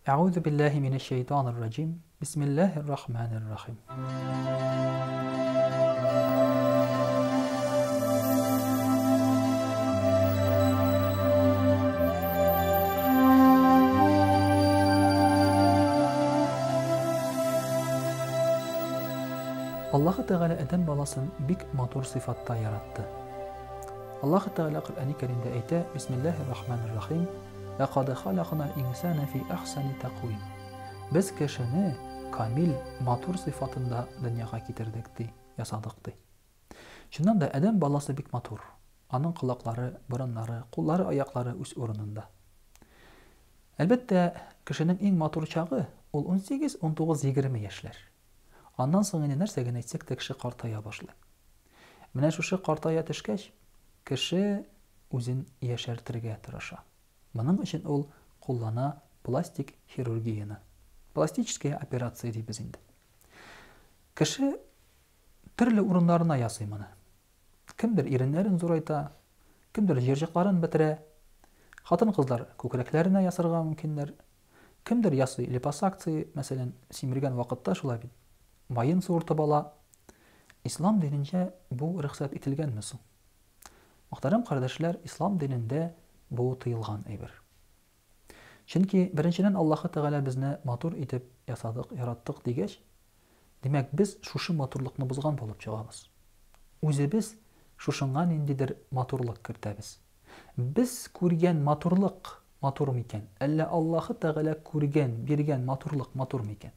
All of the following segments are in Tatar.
Euzu billahi mineşşeytanirracim. Bismillahirrahmanirrahim. Allah Teala Adem balasını bik matur sıfatta yarattı. Allah Teala Kur'an-ı Kerim'de ayette Bismillahirrahmanirrahim. لَقَدْ خَلَقْنَا الْاِنْسَانَ فِي اَحْسَنِ تَقْوِيمٍ Biz kişini kamil matur sıfatında dünyaya getirdik, yasadık. Şundan da Adem balası bik matur. Onun kulakları, burunları, kolları, ayakları üst orununda. Elbette kişinin en matur çağı ol 18, 19, 20 yaşlar. Ondan sonra ne nerse etsek de kişi qartaya başlıyor. Менә шушы qartaya төшкәч, kişi үзен яшәртергә тырыша. Моның өчен ул куллана пластик хирургияны. Пластическая операция дибез инде. Кеше төрле урыннарына ясый моны. Кемдер иреннәрен зурайта, кемдер җирҗакларын бетерә. Хатын-кызлар күкрәкләренә ясарга мөмкиннәр. Кемдер ясый липосакция, мәсәлән, симергән вакытта шулай бит. Майын суыртып ала. İslam dinинчә бу рөхсәт ителгәнме соң? Мөхтәрәм кардәшләр, İslam dinендә bu тыелган әйбер. Чөнки беренчедән Аллаһ Тәгалә безне матур итеп ясадык, яраттык дигәч, димәк без шушы матурлыкны бузган булып чыгабыз. Үзебез шушыңа ниндидер матурлык кертәбез. Без күргән матурлык матур микән? Әллә Аллаһ Тәгалә күргән, биргән матурлык матур микән?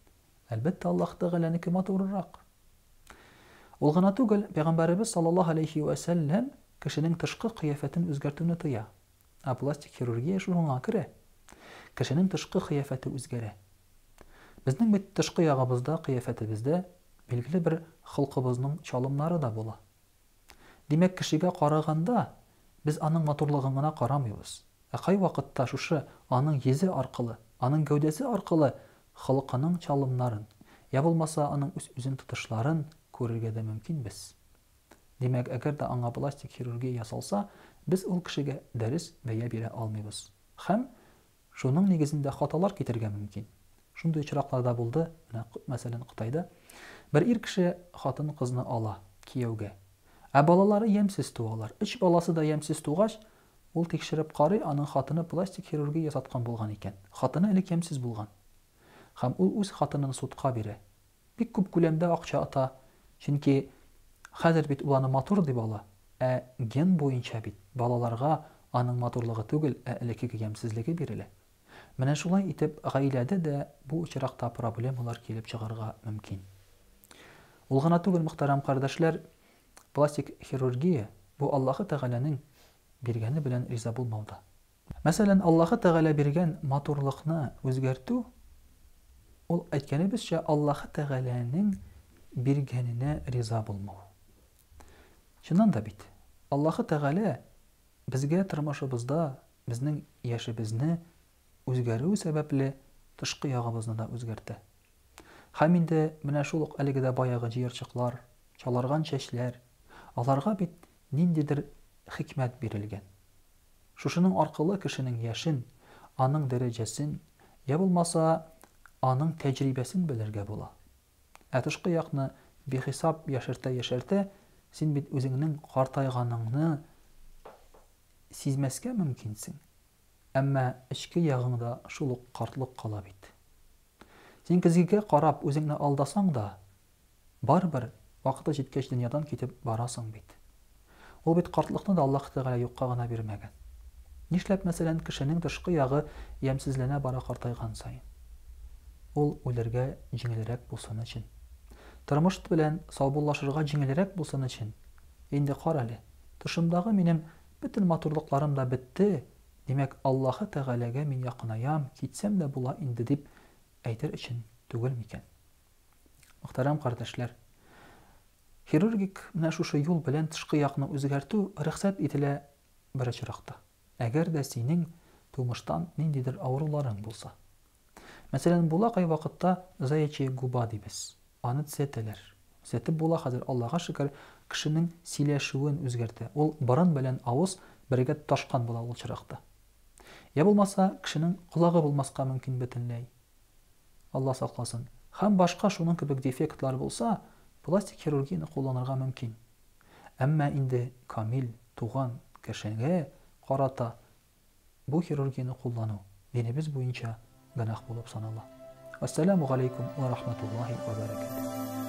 Әлбәттә Аллаһ Тәгаләнеке матуррак. Ул гына түгел, Пәйгамбәрбез саллаллаһу алейхи ва сәллям кешенең тышкы кыяфәтен үзгәртүне тыя. Пластик хирургия шуңа керә. Кешенең тышкы кыяфәте үзгәрә. Безнең бит тышкы ягыбызда, кыяфәтебездә билгеле бер хылкыбызның чалымнары да була. Димәк, кешегә караганда без аның матурлыгын гына карамыйбыз. Кай вакытта шушы аның йөзе аркылы, аның гәүдәсе аркылы хылкының чалымнарын, я булмаса аның үзен тотышларын күрергә дә мөмкин без. Димәк, әгәр дә аңа пластик хирургия ясалса, без ул кешегә дәрес бәя бирә алмыйбыз. Һәм шуның нигезендә хаталар китергә мөмкин. Шундый очракларда булды, мәсәлән, Кытайда бер ир кеше хатын-кызны ала кияүгә. Балалары ямьсез туалар. 3 баласы да ямьсез тугач, ул тикшереп карый, аның хатыны пластик хирургия ясаткан булган икән. Хатыны элек ямьсез булган. Һәм ул үз хатынын судка бирә. Бик күп күләмдә акча ата. Чөнки хәзер бит ул аны матур дип ала. Ген буенча бит балаларга аның матурлыгы түгел, элекеге ямьсезлеге бирелә. Менә шулай итеп, гаиләдә дә бу очракта проблемалар килеп чыгарга мөмкин. Ул гына түгел, мөхтәрәм кардәшләр, пластик хирургия бу Аллаһ Тәгаләнең биргәне белән риза булмауда. Мәсәлән, Аллаһ Тәгалә биргән матурлыкны үзгәртү ул әйткәнебезчә Аллаһ Тәгаләнең биргәненә риза булмау. Чыннан да бит, Аллаһ Тәгалә безгә тормышыбызда безнең яшебезне үзгәрү сәбәпле тышкы ягыбызны да үзгәртә. Һәм инде менә шул ук әлегә баягы җыерчыклар, чаларган чәчләр, аларга бит ниндидер хикмәт бирелгән. Шушының аркылы кешенең яшен, аның дәрәҗәсен, я булмаса аның тәҗрибәсен белергә була. Тышкы якны бихисап яшәртә, син бит үзеңнең картайганыңны сизмәскә мөмкинсең. Әмма ички ягыңда шул ук картлык кала бит. Син көзгегә карап үзеңне алдасаң да, барбер вакыты җиткәч дөньядан китеп барасың бит. Ул бит картлыкны да Аллаһ Тәгалә юкка гына бирмәгән. Нишләп, мәсәлән, кешенең тышкы ягы ямьсезләнә бара картайган саен? Ул үләргә җиңелрәк булсын өчен. Тормыш белән саубуллашырга җиңелрәк булсын өчен. Инде кара әле, тышымдагы минем бөтен матурлыкларым да бетте. Димәк, Аллаһ Тәгаләгә мин якынаям, китсәм дә була инде дип әйтер өчен түгел микән? Мөхтәрәм кардәшләр, хирургик менә шушы юл белән тышкы якны үзгәртү рөхсәт ителә бер очракта. Әгәр дә синең тумыштан ниндидер авыруларың булса. Мәсәлән, була кай вакытта заячья губа дибез. Аны төзәтәләр. Төзәтеп була хәзер, Аллаһка шөкер, кешенең сөйләшүен үзгәртә. Ул борын белән авыз бергә ташкан була ул очракта. Я булмаса, кешенең колагы булмаска мөмкин бөтенләй. Алла сакласын. Һәм башка шуның кебек дефектлар булса, пластик хирургияне кулланырга мөмкин. Әмма инде камил, туган кешегә карата бу хирургияне куллану динебез буенча гөнаһ булып санала. Ассаламу алейкум ва рахматуллахи ва баракатуһ.